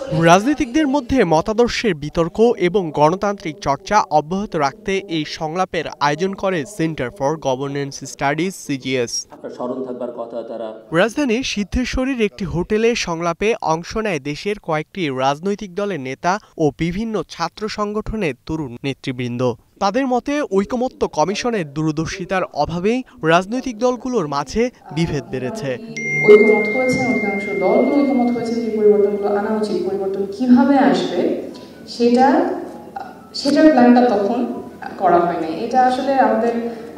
রাজনীতিকদের মধ্যে মতাদর্শের বিতর্ক এবং গণতান্ত্রিক চর্চা অব্যাহত রাখতে এই সংলাপের আয়োজন করে centre for governance studies (CGS). রাজধানীর সিদ্ধেশ্বরীর একটি হোটেলে সংলাপে অংশ নেয় দেশের কয়েকটি রাজনৈতিক দলের নেতা ও বিভিন্ন ছাত্র সংগঠনের তরুণ নেতৃবৃন্দ। তাদের মতে ঐকমত্য কমিশনের দূরদর্শিতার অভাবেই রাজনৈতিক দলগুলোর মাঝে বিভেদ বেড়েছে। ঐকমত্য হয়েছে, অধিকাংশ দলগুলো ঐকমত্য হয়েছে যে পরিবর্তনগুলো আনা উচিত, পরিবর্তন কিভাবে আসবে সেটার প্ল্যানটা তখন করা হয়নি। এটা আসলে আমাদের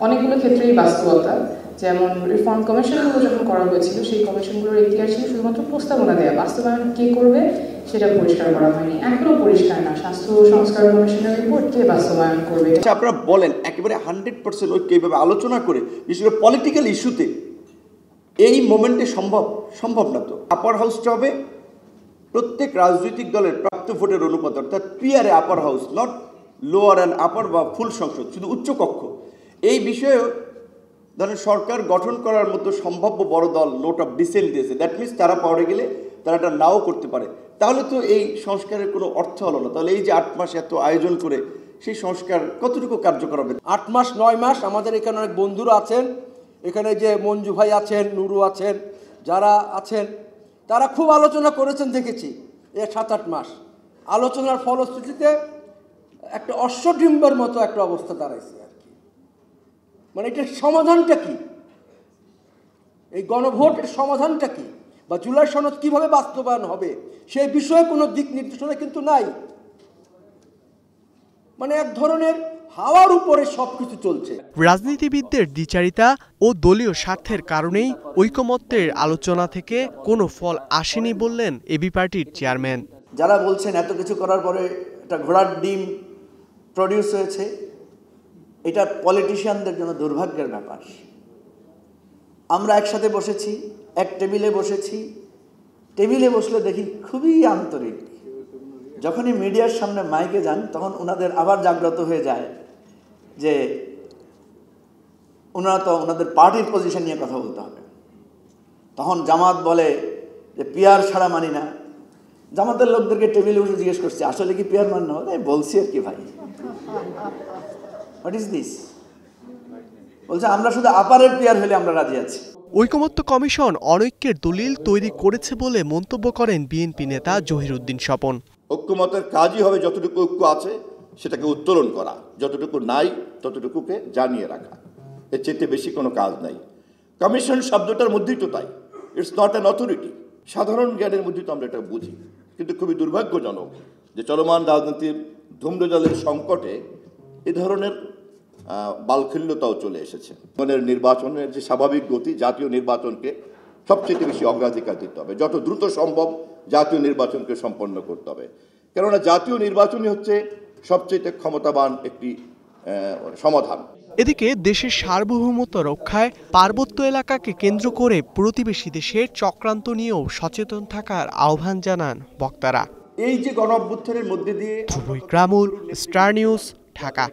অনেকগুলো ক্ষেত্রেই বাস্তবতা। যেমন রিফর্ম কমিশনগুলো যখন করা হয়েছিল, সেই কমিশনগুলোর এখতিয়ার ছিল শুধুমাত্র প্রস্তাবনা দেওয়া, বাস্তবায়ন কে করবে সেটা পরিষ্কার করা হয়নি। এখনো পরিষ্কার না স্বাস্থ্য সংস্কার কমিশনের রিপোর্ট কে বাস্তবায়ন করবে। আপনারা বলেন একেবারে 100% ঐক্য এইভাবে আলোচনা করে, বিশেষ করে পলিটিক্যাল ইস্যুতে এই মোমেন্টে সম্ভব না। তো আপার হাউসটা হবে প্রত্যেক রাজনৈতিক দলের প্রাপ্ত ভোটের অনুপাত, অর্থাৎ পিআরে upper house, not lower and upper বা ফুল সংসদ, শুধু উচ্চকক্ষ। এই বিষয়ে ধরেন সরকার গঠন করার মতো সম্ভাব্য বড় দল নোট অফ ডিসেন্ট দিয়েছে। দ্যাট মিনস তারা পাওয়ারে গেলে তারা এটা নাও করতে পারে। তাহলে তো এই সংস্কারের কোনো অর্থ হলো না। তাহলে এই যে 8 মাস এত আয়োজন করে সেই সংস্কার কতটুকু কার্যকর হবে? 8 মাস 9 মাস আমাদের এখানে অনেক বন্ধুরা আছেন, এখানে যে মঞ্জু ভাই আছেন, নুরু আছেন, যারা আছেন তারা খুব আলোচনা করেছেন দেখেছি। 7-8 মাস আলোচনার ফলশ্রুতিতে একটা অশ্বডিম্বের মতো একটা অবস্থা দাঁড়াইছে আর কি। মানে এটার সমাধানটা কি? এই গণভোটের সমাধানটা কি, বা জুলাই সনদ কিভাবে বাস্তবায়ন হবে সেই বিষয়ে কোনো দিক নির্দেশনা কিন্তু নাই। মানে এক ধরনের হাওয়ার উপরে সবকিছু চলছে। রাজনীতিবিদদের দ্বিচারিতা ও দলীয় স্বার্থের কারণেই ঐকমত্যের আলোচনা থেকে কোনো ফল আসেনি বললেন এবি পার্টির চেয়ারম্যান। যারা বলছেন এত কিছু করার পরে একটা ঘোড়ার ডিম প্রডিউস হয়েছে, এটা পলিটিশিয়ানদের জন্য দুর্ভাগ্যের ব্যাপার। আমরা একসাথে বসেছি, এক টেবিলে বসেছি, টেবিলে বসলে দেখি খুবই আন্তরিক। যখনই মিডিয়ার সামনে মাইকে যান তখন ওনাদের আবার জাগ্রত হয়ে যায় যে ওনারা তো ওনাদের পার্টির পজিশন নিয়ে কথা বলতে হবে। তখন জামাত বলে যে পিয়ার ছাড়া মানি না। জামাতের লোকদেরকে টেবিলে বসে জিজ্ঞেস করছে আসলে কি পিয়ার মান্য? বলছি আর কি ভাই, হোয়াট ইজ দিস? বলছে আমরা শুধু আপারের পিয়ার হলে আমরা রাজি আছি। ঐকমত্য কমিশন অনৈক্যের দলিল তৈরি করেছে বলে মন্তব্য করেন বিএনপি নেতা জহিরুদ্দিন স্বপন। ঐক্যমতের কাজই হবে যতটুকু ঐক্য আছে সেটাকে উত্তোলন করা, যতটুকু নাই ততটুকুকে জানিয়ে রাখা, এর চেয়ে বেশি কোনো কাজ নাই। কমিশন শব্দটার মধ্যেই তো তাই, ইটস নট অ্যান অথরিটি। সাধারণ জ্ঞানের মধ্যে তো আমরা এটা বুঝি, কিন্তু খুবই দুর্ভাগ্যজনক যে চলমান রাজনীতির ধূম্রজালের সংকটে এ ধরনের বালখিল্যতাও চলে এসেছে। নির্বাচনের যে স্বাভাবিক গতি, জাতীয় নির্বাচনকে সবচেয়ে বেশি অগ্রাধিকার দিতে হবে, যত দ্রুত সম্ভব জাতীয় নির্বাচনকে সম্পন্ন করতে হবে। কেননা জাতীয় নির্বাচনই হচ্ছে সবচেয়ে ক্ষমতাবান একটি সমাধান। এদিকে দেশের সার্বভৌমত্ব রক্ষায় পার্বত্য এলাকাকে কেন্দ্র করে প্রতিবেশী দেশের চক্রান্ত নিয়েও সচেতন থাকার আহ্বান জানান বক্তারা। এই যে গণ অভ্যুত্থানের মধ্যে দিয়ে ধ্রুব ইকরামুল, স্টার নিউজ, ঢাকা।